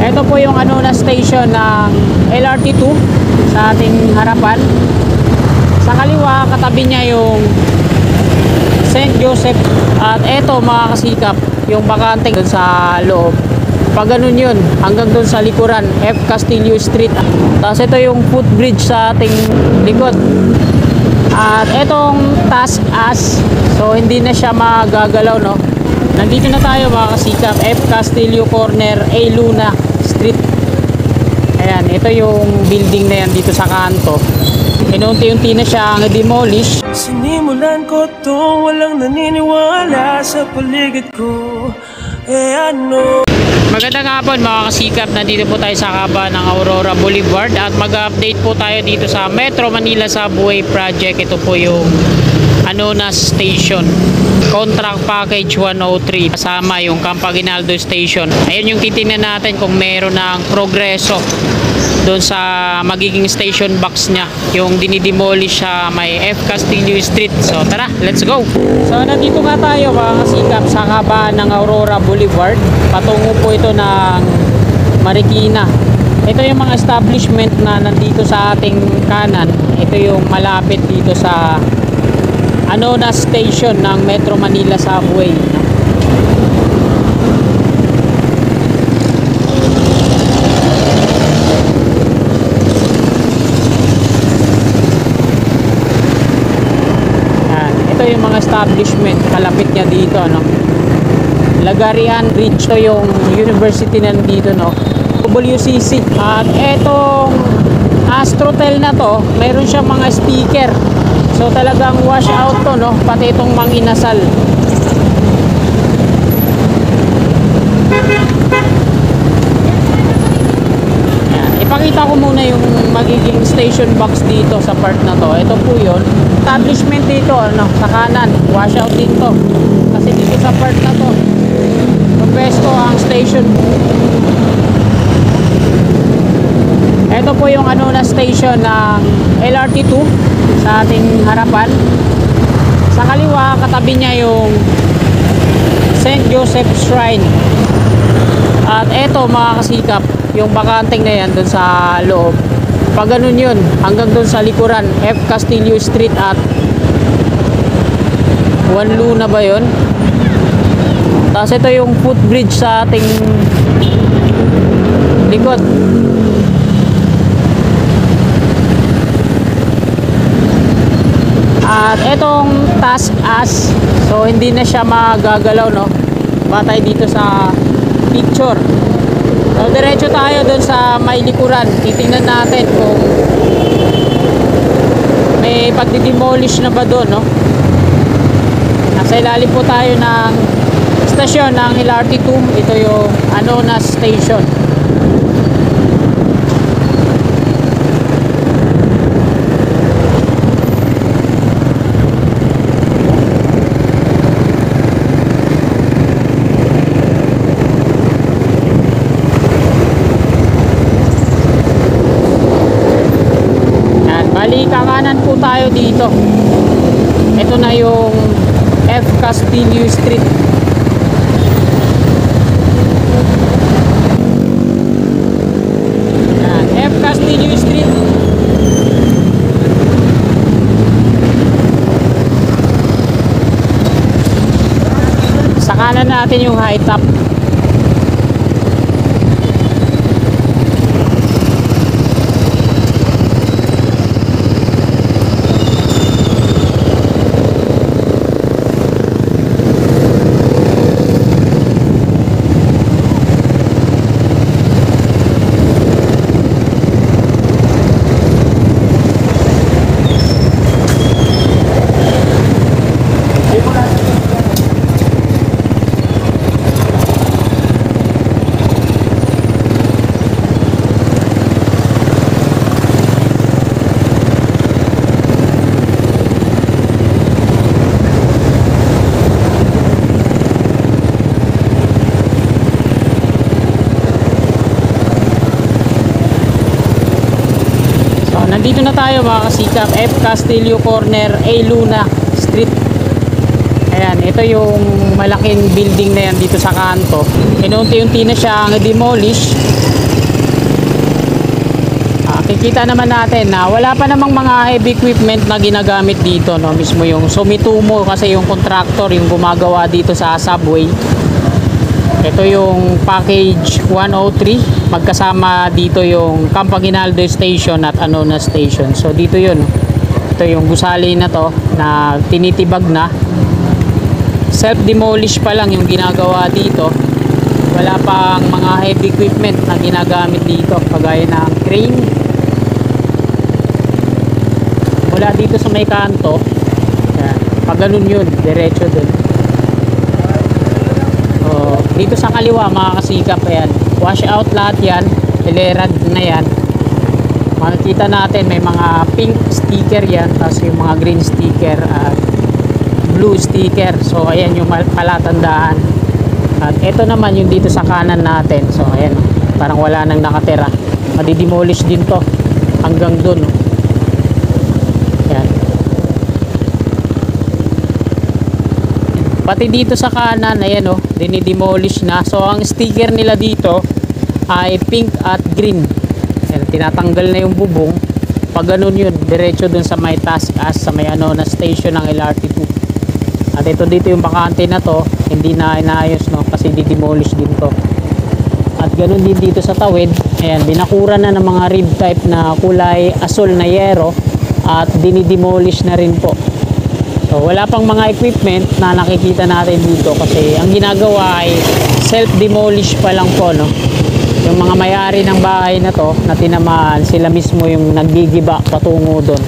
Ito po yung ano na station ng LRT2 sa ating harapan. Sa kaliwa, katabi niya yung St. Joseph. At ito mga kasikap, yung bakante doon sa loob. Pag ganun yun, hanggang doon sa likuran, F. Castillo Street. Tapos ito yung footbridge sa ating likod. At itong task as, so hindi na siya magagalaw, no? Nandito na tayo mga kasikap, F. Castillo Corner, A. Luna Street. Ayan, ito yung building na yan dito sa kanto. Inunti-unti na siyang demolish. Sinimulan ko to, walang naniniwala sa paligid ko. Ano? Magandang hapon mga kasikap, nandito po tayo sa kaba ng Aurora Boulevard at mag-update po tayo dito sa Metro Manila Subway Project. Ito po yung Anonas Station, Contract Package 103, kasama yung Campaginaldo Station. Ayun yung titingnan natin kung meron ng progreso doon sa magiging station box niya, yung dinidemolish sa may F. Castillo Street. So tara, let's go. So nandito nga tayo mga kasikap sa kaba ng Aurora Boulevard. Patungo po ito ng Marikina. Ito yung mga establishment na nandito sa ating kanan. Ito yung malapit dito sa Anonas Station ng Metro Manila Subway. Yung mga establishment kalapit niya dito, no? Lagarian Ridge, to yung university na nandito, no? WCC. At etong Astrotel na to, mayroon siyang mga sticker, so talagang wash out to, no? Pati itong Manginasal. Ipakita ko muna yung magiging station box dito sa part na to. Ito po yun. Establishment dito, ano, sa kanan. Washout dito. Kasi dito sa part na to, pwesto ang station. Ito po yung ano na station ng LRT2 sa ating harapan. Sa kaliwa, katabi niya yung St. Joseph Shrine. At eto mga kasikap, yung bakanteng na yan doon sa loob. Pag ganun yun, hanggang doon sa likuran, F. Castillo Street at 1 Luna ba yun? Tapos ito yung footbridge sa ating likod. At itong task as, so hindi na siya magagalaw, no? Batay dito sa picture. So diretso tayo doon sa may likuran. Titingnan natin kung may pagdidemolish na ba doon, no? Nasa ilalim po tayo ng stasyon ng LRT2. Ito yung Anonas Station. Kakanan po tayo dito. Ito na yung F. Castillo Street. Yan, F. Castillo Street. Sa kanan natin yung high top. Nandito na tayo mga kasikap, F. Castillo Corner, A. Luna Street. Ayan, ito yung malaking building na yan dito sa kanto. Inunti-unti na siyang demolish. Kikita naman natin na wala pa namang mga heavy equipment na ginagamit dito, no? Mismo yung Sumitomo kasi yung contractor yung gumagawa dito sa subway. Ito yung package 103, magkasama dito yung Campanginaldo Station at Anona Station. So dito yun, ito yung gusali na to na tinitibag na. Self-demolish pa lang yung ginagawa dito. Wala pang mga heavy equipment na ginagamit dito, kagaya ng crane. Mula dito sa may kanto, yan, pag ganun yun, diretso dun. So, dito sa kaliwa mga kasikap, ayan, wash out lahat yan, hilerad na yan. Makikita natin may mga pink sticker yan, tapos yung mga green sticker at blue sticker. So ayan yung palatandaan. At ito naman yung dito sa kanan natin. So ayan, parang wala nang nakatira. Madidemolish din to hanggang dun. Ayan. Pati dito sa kanan, ayan o, dinidemolish na. So ang sticker nila dito ay pink at green. Ayan, tinatanggal na yung bubong. Pag ganun yun, diretso dun sa may task as sa may Anona station ng LRT2. At ito dito yung bakante na to, hindi na inaayos, no, kasi didemolish din to. At ganun din dito sa tawid. Ayan, binakura na ng mga rib type na kulay asul na yero at dinidemolish na rin po. So wala pang mga equipment na nakikita natin dito kasi ang ginagawa ay self-demolish pa lang po, no. Yung mga may-ari ng bahay na to na tinamaan, sila mismo yung naggigiba patungo doon.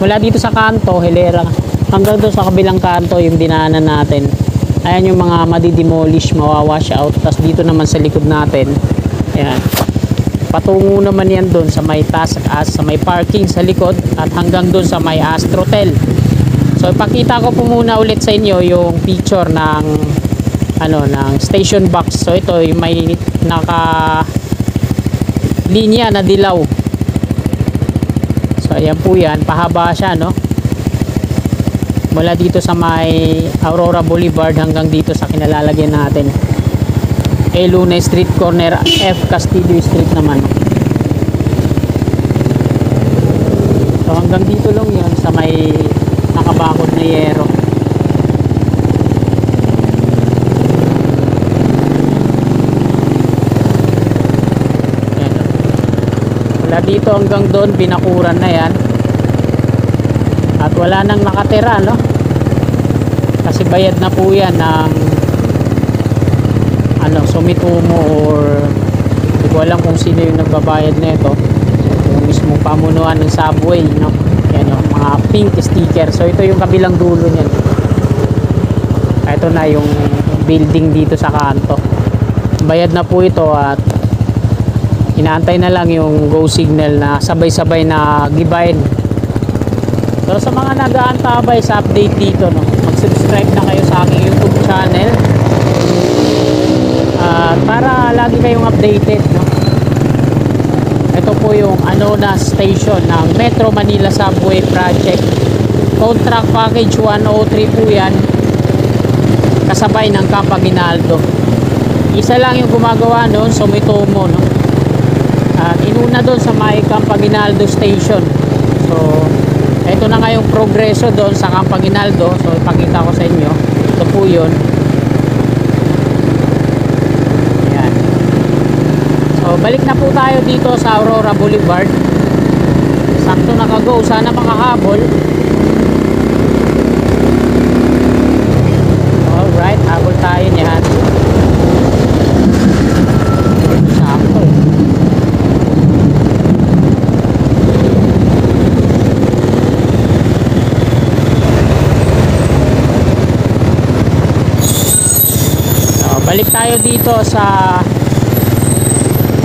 Mula dito sa kanto, hilera, hanggang doon sa kabilang kanto yung dinaanan natin. Ayan yung mga madidemolish, mawawash out. Tapos dito naman sa likod natin, ayan, patungo naman yan doon sa may task as sa may parking sa likod at hanggang doon sa may Astrotel. So ipakita ko po muna ulit sa inyo yung picture ng ng station box. So ito yung may naka linya na dilaw. So ayan po yan, pahaba siya, no, mula dito sa may Aurora Boulevard hanggang dito sa kinalalagyan natin A. Luna Street corner F. Castillo Street naman. So hanggang dito lang yun sa may nakabakod na yero. Mula dito hanggang doon binakuran na yan at wala nang nakatira, no, kasi bayad na po yan ng Sumitomo or hindi ko alam kung sino yung nagbabayad na ito, yung mismo pamunuan ng subway, no. Yan yung mga pink sticker. So ito yung kabilang dulo niyan. Ito na yung building dito sa kanto, bayad na po ito at inaantay na lang yung go signal na sabay-sabay na gibayin. So sa mga nag-aantabay sa update dito, no, mag-subscribe na kayo sa aking YouTube channel para lagi kayong updated, no. Ito po yung Anona Station ng Metro Manila Subway Project. Contract package 103 po yan, kasabay ng Campanginaldo. Isa lang yung gumagawa noon, Sumitomo, no. At inuna doon sa may Campanginaldo Station. So ito na nga yung progreso doon sa Campanginaldo. So ipakita ko sa inyo, ito po yun. Ayan. So balik na po tayo dito sa Aurora Boulevard. Sakto nakago, sana makahabol. Alright, habol tayo niyan. Sakto. Balik tayo dito sa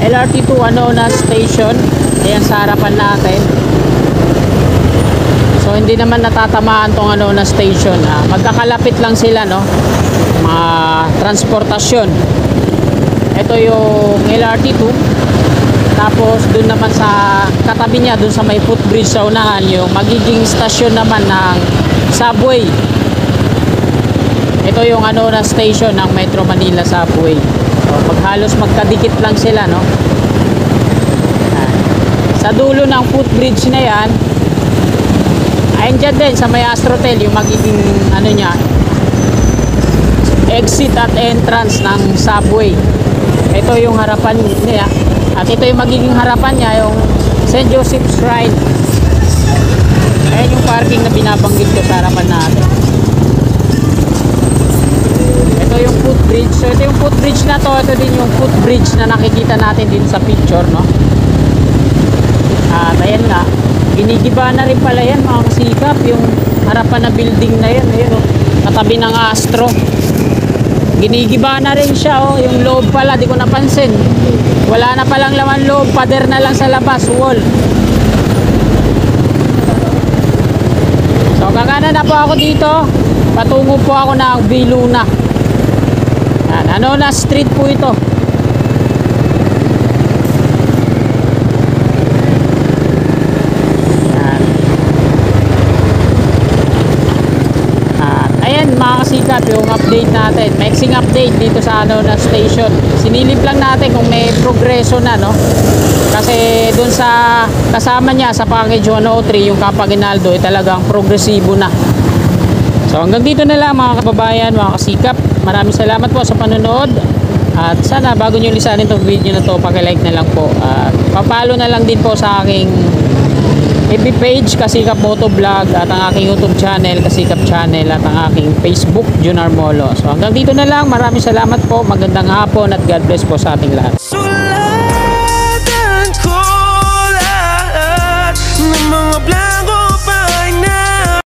LRT2 Anona Station. Ayan sa harapan natin. So hindi naman natatamaan tong Anona Station. Magkakalapit lang sila, no, mga transportasyon. Ito yung LRT2. Tapos dun naman sa katabi niya, dun sa may footbridge sa unahan, yung magiging stasyon naman ng subway. Ito yung ano na station ng Metro Manila Subway. So, halos magkadikit lang sila, no? Yan. Sa dulo ng footbridge na yan, ayun dyan din sa may Astrotel yung magiging ano niya, exit at entrance ng subway. Ito yung harapan niya, at ito yung magiging harapan niya, yung St. Joseph Shrine. Ayan yung parking na binabanggit ko sa harapan natin. Ito yung footbridge. So ito yung footbridge na to, ito din yung footbridge na nakikita natin din sa picture, no? At ayan nga, ginigiba na rin pala yan mga kasikap, yung harapan na building na yan, ayun, oh, katabi ng Astro. Ginigiba na rin siya, oh, yung loob pala, di ko napansin. Wala na palang laman loob, pader na lang sa labas, wall. So gagana na po ako dito, patungo po ako ng Viluna. Yan, ano na street po ito. Mga kasikap, yung update natin, mixing update dito sa ano na station. Sinilip lang natin kung may progreso na, no? Kasi dun sa kasama niya sa package 103, yung Capaginaldo, talagang progresibo na. So hanggang dito na lang mga kababayan, mga kasikap. Maraming salamat po sa panonood. At sana bago nyo lisanin itong video na to, paki-like na lang po. At papalo na lang din po sa aking FB page, Kasikap Motovlog, at ang aking YouTube channel, Kasikap Channel, at ang aking Facebook, Junar Molo. So hanggang dito na lang, maraming salamat po, magandang hapon at God bless po sa ating lahat.